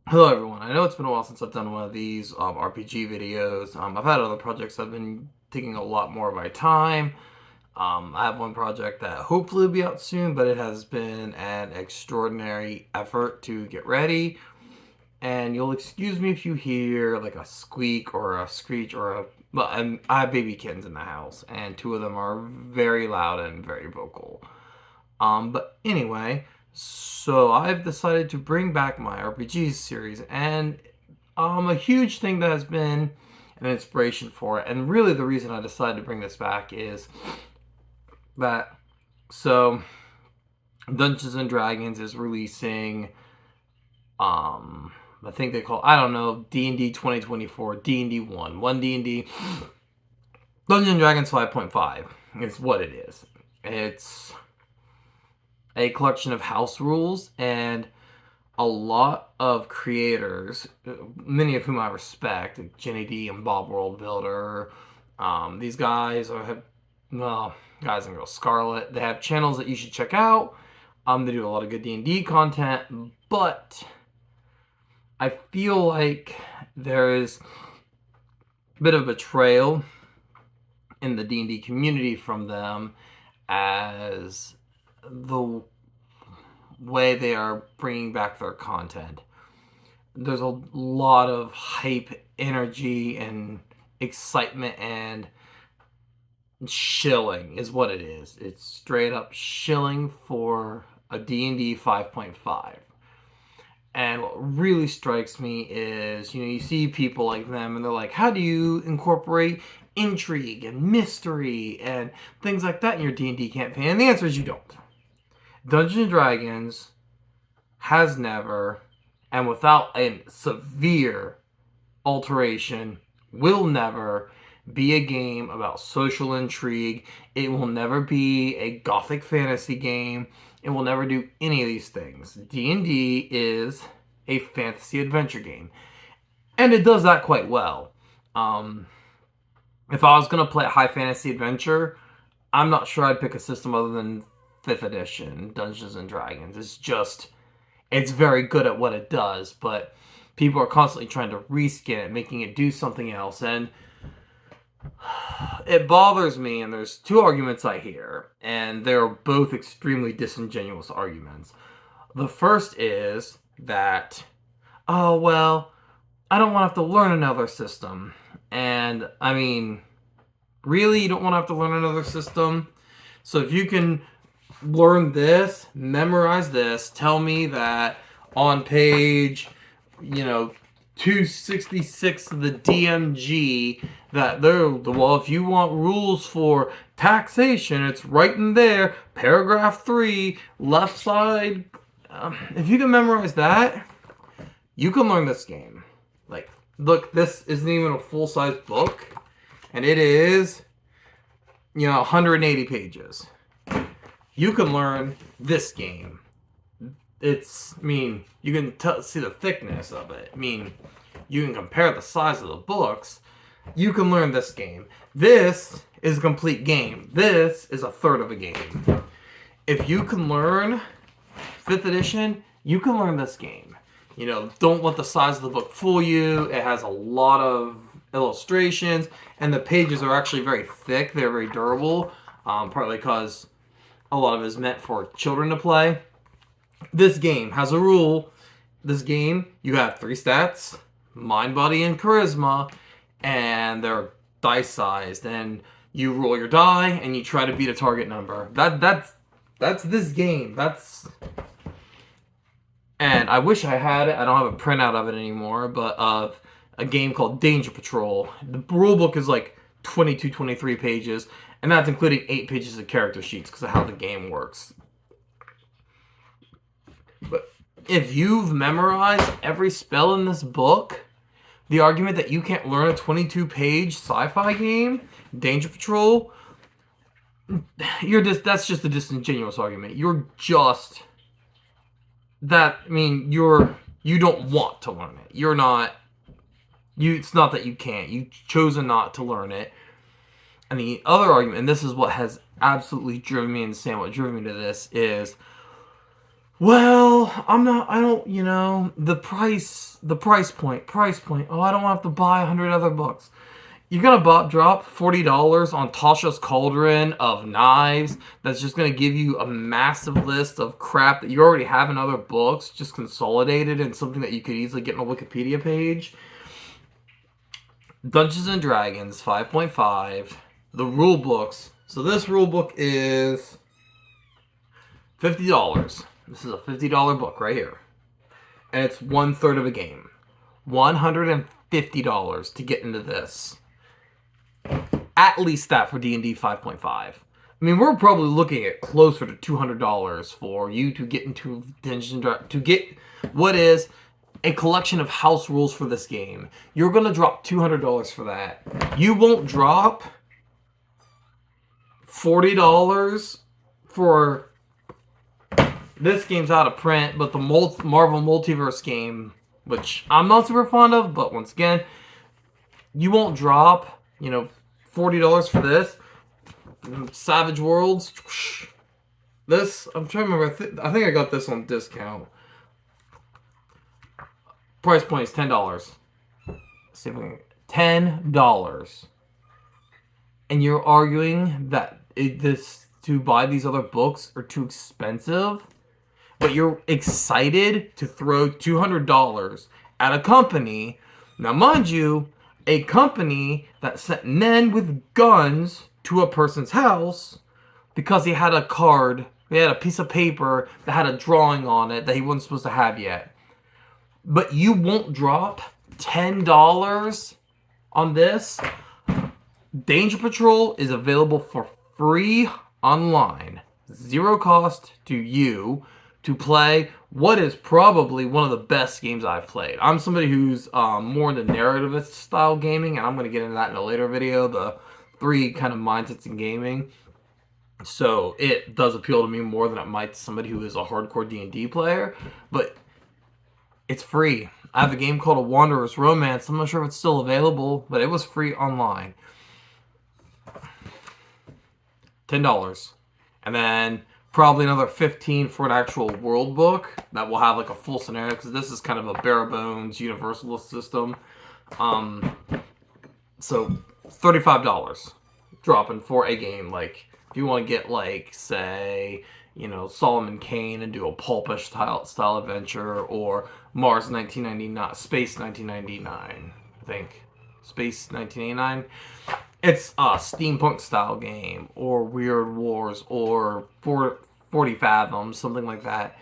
Hello everyone, I know it's been a while since I've done one of these RPG videos. I've had other projects that have been taking a lot more of my time. I have one project that hopefully will be out soon, but it has been an extraordinary effort to get ready. And you'll excuse me if you hear like a squeak or a screech or a... Well, and I have baby kittens in the house, and two of them are very loud and very vocal. But anyway, so I've decided to bring back my RPGs series, and a huge thing that has been an inspiration for it, and really the reason I decided to bring this back is that so Dungeons and Dragons is releasing I think they call, I don't know, D&D 2024, D&D 1 D&D Dungeons and Dragons 5.5 is what it is. It's a collection of house rules, and a lot of creators, many of whom I respect, like Jenny D and Bob World Builder, these guys have, well, guys and girls, Scarlet. They have channels that you should check out. They do a lot of good D&D content, but I feel like there is a bit of betrayal in the D&D community from them as the way they are bringing back their content. There's a lot of hype, energy, and excitement, and shilling is what it is. It's straight up shilling for a D&D 5.5. And what really strikes me is, you see people like them and they're like, how do you incorporate intrigue and mystery and things like that in your D&D campaign? And the answer is you don't. Dungeons and Dragons has never, and without a severe alteration, will never be a game about social intrigue. It will never be a gothic fantasy game. It will never do any of these things. D&D is a fantasy adventure game, and it does that quite well. If I was going to play a high fantasy adventure, I'm not sure I'd pick a system other than 5th edition Dungeons and Dragons. It's very good at what it does, but people are constantly trying to reskin it, making it do something else, and it bothers me. And there's two arguments I hear, and they're both extremely disingenuous arguments. The first is that, oh, well, I don't want to have to learn another system. And, I mean, really? You don't want to have to learn another system? So if you can learn this, memorize this, tell me that on page, 266 of the DMG, that well, if you want rules for taxation, it's right in there, paragraph 3, left side. If you can memorize that, you can learn this game. Like, look, this isn't even a full-size book, and it is, 180 pages. You can learn this game. You can see the thickness of it. You can compare the size of the books. You can learn this game. This is a complete game. This is a third of a game. If you can learn 5th edition, you can learn this game. Don't let the size of the book fool you. It has a lot of illustrations, and the pages are actually very thick. They're very durable, partly because a lot of it is meant for children to play. This game has a rule. This game, you have 3 stats: mind, body, and charisma, and they're dice sized, and you roll your die and you try to beat a target number. That's this game. And I wish I had it. I don't have a printout of it anymore, but of a game called Danger Patrol. The rulebook is like 22, 23 pages, and that's including 8 pages of character sheets because of how the game works. But if you've memorized every spell in this book, the argument that you can't learn a 22-page sci-fi game, Danger Patrol, that's just a disingenuous argument. You don't want to learn it. It's not that you can't. You've chosen not to learn it. And the other argument, and this is what has absolutely driven me insane, what driven me to this, is Well, I don't, price point. Oh, I don't have to buy 100 other books. You're gonna drop $40 on Tasha's Cauldron of Knives. That's just gonna give you a massive list of crap that you already have in other books, just consolidated in something that you could easily get on a Wikipedia page. Dungeons and Dragons 5.5. The rule books. So this rule book is $50. This is a $50 book right here. And it's 1/3 of a game. $150 to get into this. At least that for D&D 5.5. I mean, we're probably looking at closer to $200 for you to get into Dungeons & Dragons, to get what is a collection of house rules for this game. You're going to drop $200 for that. You won't drop $40 for this game's out of print, but the Marvel Multiverse game, which I'm not super fond of, but once again, you won't drop, $40 for this. Savage Worlds. This, I'm trying to remember, I think I got this on discount. Price point is $10. See if I can, $10. And you're arguing that to buy these other books are too expensive, but you're excited to throw $200 at a company. Now, mind you, a company that sent men with guns to a person's house because he had a card, he had a piece of paper that had a drawing on it that he wasn't supposed to have yet. But you won't drop $10 on this. Danger Patrol is available for free online. 0 cost to you to play what is probably one of the best games I've played. I'm somebody who's more into narrativist style gaming, and I'm going to get into that in a later video, the 3 kind of mindsets in gaming. So it does appeal to me more than it might to somebody who is a hardcore D&D player, but it's free. I have a game called A Wanderer's Romance. I'm not sure if it's still available, but it was free online. $10. And then probably another $15 for an actual world book that will have like a full scenario, because this is kind of a bare bones universalist system. So $35 dropping for a game. Like if you want to get like, say, Solomon Kane and do a pulpish style adventure, or Mars 1999, Space 1999, I think. Space 1989. It's a steampunk style game, or Weird Wars, or 40 Fathoms, something like that.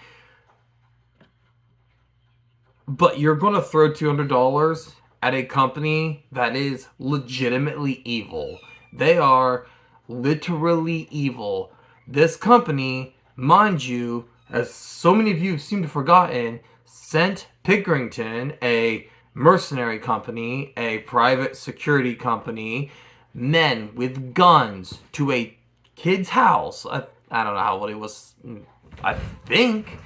But you're going to throw $200 at a company that is legitimately evil. They are literally evil. This company, mind you, as so many of you seem to have forgotten, sent Pickerington, a mercenary company, a private security company, men with guns to a kid's house. I don't know how old he was. I think,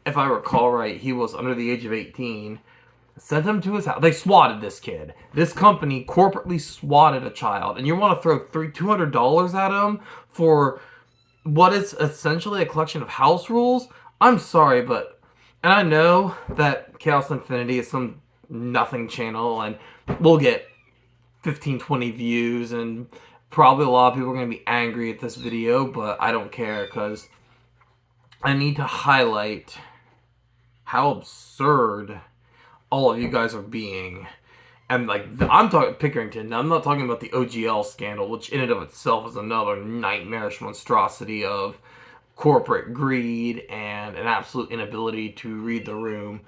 if I recall right, he was under the age of 18. Sent him to his house. They swatted this kid. This company corporately swatted a child. And you want to throw $200 at him for what is essentially a collection of house rules? I'm sorry, but... And I know that Chaos Infinity is some nothing channel, and we'll get 15, 20 views, and probably a lot of people are going to be angry at this video, but I don't care, because I need to highlight how absurd all of you guys are being. And like, I'm talking Pickerington. I'm not talking about the OGL scandal, which in and of itself is another nightmarish monstrosity of corporate greed and an absolute inability to read the room.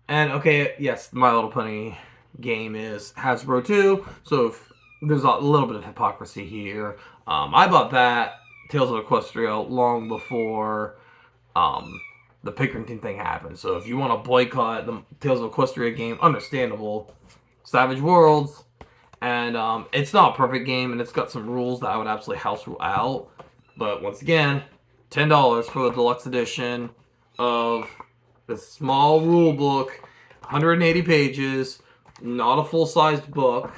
And okay, yes, My Little Pony game is Hasbro too, so if there's a little bit of hypocrisy here. I bought that Tales of Equestria long before the Pickerington thing happened. So if you want to boycott the Tales of Equestria game, understandable. Savage Worlds, and it's not a perfect game, and it's got some rules that I would absolutely house rule out. But once again, $10 for the deluxe edition of this small rule book, 180 pages, not a full-sized book,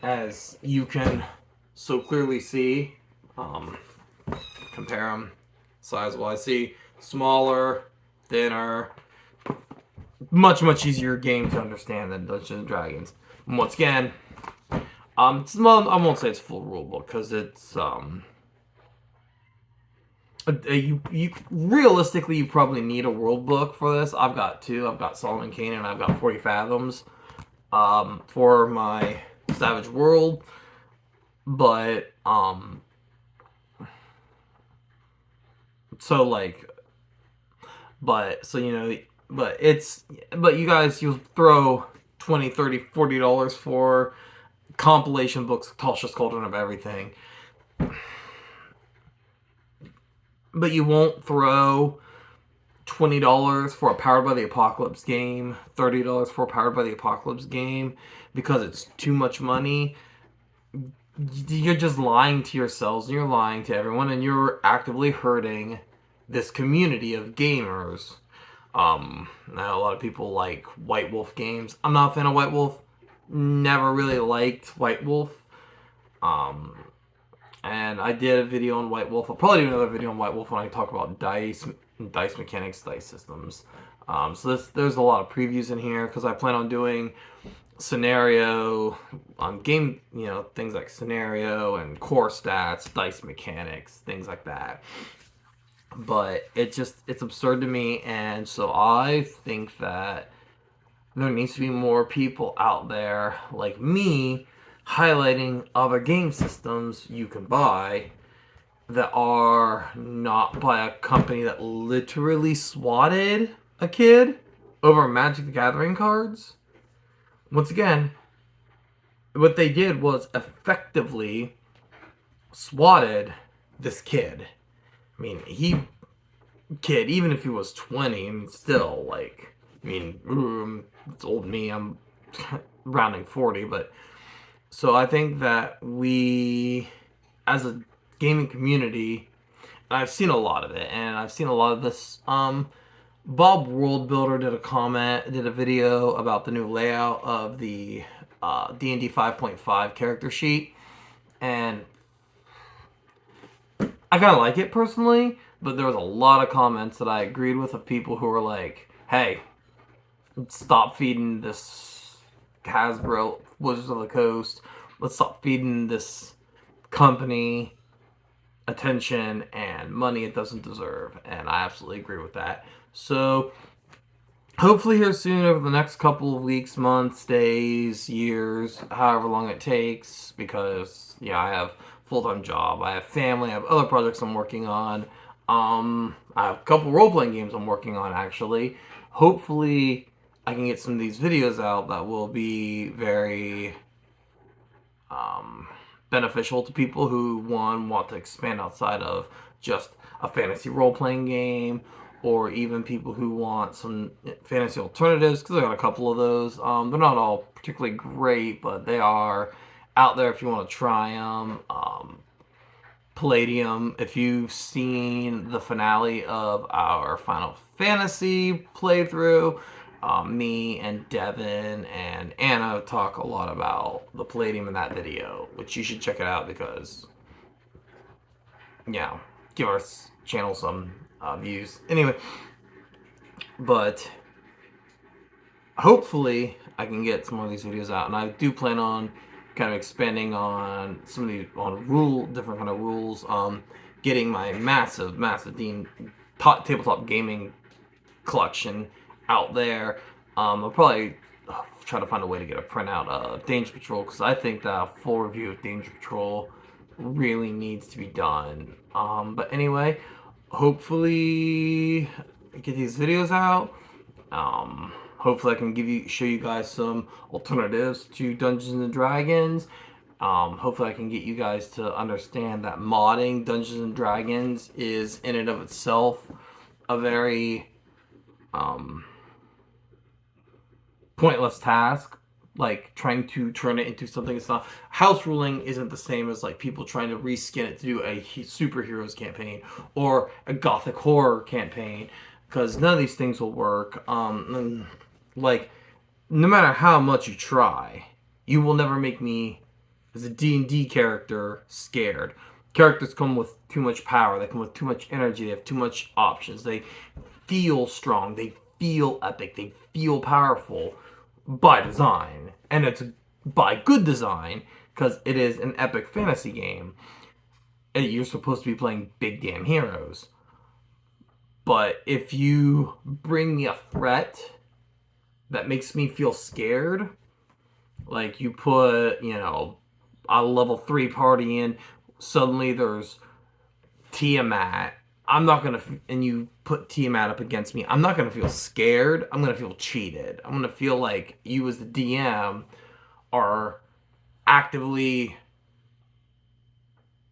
as you can so clearly see. Compare them. size-wise. See, smaller, thinner, much easier game to understand than Dungeons and Dragons. And once again, well, I won't say it's full rulebook because it's you realistically you probably need a world book for this. I've got two. I've got Solomon Kane and I've got 40 Fathoms for my Savage World, but so like, but so you know, but you guys you'll throw $20, $30, $40 for compilation books, Tasha's Cauldron of Everything. But you won't throw $20 for a Powered by the Apocalypse game, $30 for a Powered by the Apocalypse game, because it's too much money. You're just lying to yourselves, and you're lying to everyone, and you're actively hurting this community of gamers. Now a lot of people like White Wolf games. I'm not a fan of White Wolf. Never really liked White Wolf. And I did a video on White Wolf. I'll probably do another video on White Wolf when I talk about dice mechanics, dice systems. So there's a lot of previews in here because I plan on doing scenario game, things like scenario and core stats, dice mechanics, things like that. But it's absurd to me, and so I think that there needs to be more people out there like me highlighting other game systems you can buy that are not by a company that literally swatted a kid over Magic the Gathering cards. Once again, what they did was effectively swatted this kid. I mean, even if he was 20, I mean, still, like, it's old me, I'm rounding 40, but, so I think that we, as a gaming community, and I've seen a lot of it, and I've seen a lot of this, Bob Worldbuilder did a video about the new layout of the D&D 5.5 character sheet, and I kind of like it personally, but there was a lot of comments that I agreed with of people who were like, hey, stop feeding this Hasbro Wizards of the Coast. Let's stop feeding this company attention and money it doesn't deserve. And I absolutely agree with that. So hopefully here soon, over the next couple of weeks, months, days, years, however long it takes, because I have full-time job, I have family, I have other projects I'm working on. I have a couple role-playing games I'm working on, actually. Hopefully I can get some of these videos out that will be very beneficial to people who, want to expand outside of just a fantasy role-playing game, or even people who want some fantasy alternatives, because I got a couple of those. They're not all particularly great, but they are out there if you want to try them. Palladium, if you've seen the finale of our Final Fantasy playthrough, me and Devin and Anna talk a lot about the Palladium in that video, which you should check it out because, give our channel some views. Anyway, but hopefully I can get some more of these videos out, and I do plan on kind of expanding on some of the different kind of rules. Getting my massive tabletop gaming collection out there. I'll probably try to find a way to get a printout of Danger Patrol, because I think that a full review of Danger Patrol really needs to be done. But anyway, hopefully get these videos out. Hopefully I can show you guys some alternatives to Dungeons and Dragons. Hopefully I can get you guys to understand that modding Dungeons and Dragons is in and of itself a very pointless task. Like trying to turn it into something it's not. House ruling isn't the same as like people trying to reskin it to do a superheroes campaign or a gothic horror campaign, because none of these things will work. Like, no matter how much you try, you will never make me, as a D&D character, scared. Characters come with too much power. They come with too much energy. They have too much options. They feel strong. They feel epic. They feel powerful by design. And it's by good design because it is an epic fantasy game. And you're supposed to be playing big damn heroes. But if you bring me a threat that makes me feel scared, like you put, a level 3 party in, suddenly there's Tiamat. I'm not gonna, and you put Tiamat up against me, I'm not gonna feel scared. I'm gonna feel cheated. I'm gonna feel like you as the DM are actively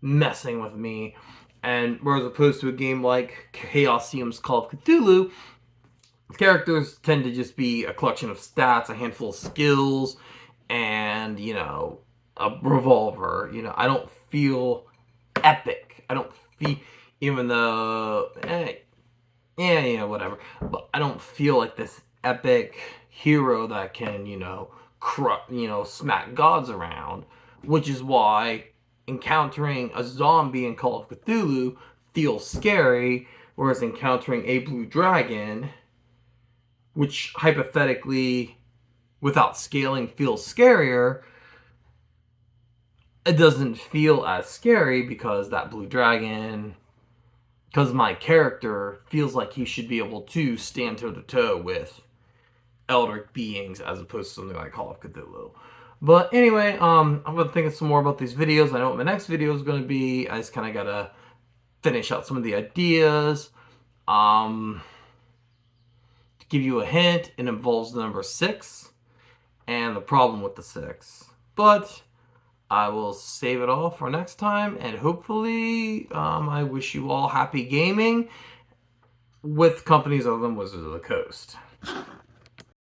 messing with me. And whereas opposed to a game like Chaosium's Call of Cthulhu, characters tend to just be a collection of stats, a handful of skills, and, a revolver. I don't feel epic. I don't feel, even though, whatever. But I don't feel like this epic hero that can, smack gods around. Which is why encountering a zombie in Call of Cthulhu feels scary, whereas encountering a blue dragon, which hypothetically, without scaling, feels scarier, it doesn't feel as scary because that blue dragon, because my character feels like he should be able to stand toe to toe with elder beings as opposed to something like Call of Cthulhu. But anyway, I'm gonna think some more about these videos. I know what my next video is gonna be. I just kind of gotta finish out some of the ideas. To give you a hint, it involves the number 6 and the problem with the 6. But I will save it all for next time, and hopefully, I wish you all happy gaming with companies other than Wizards of the Coast.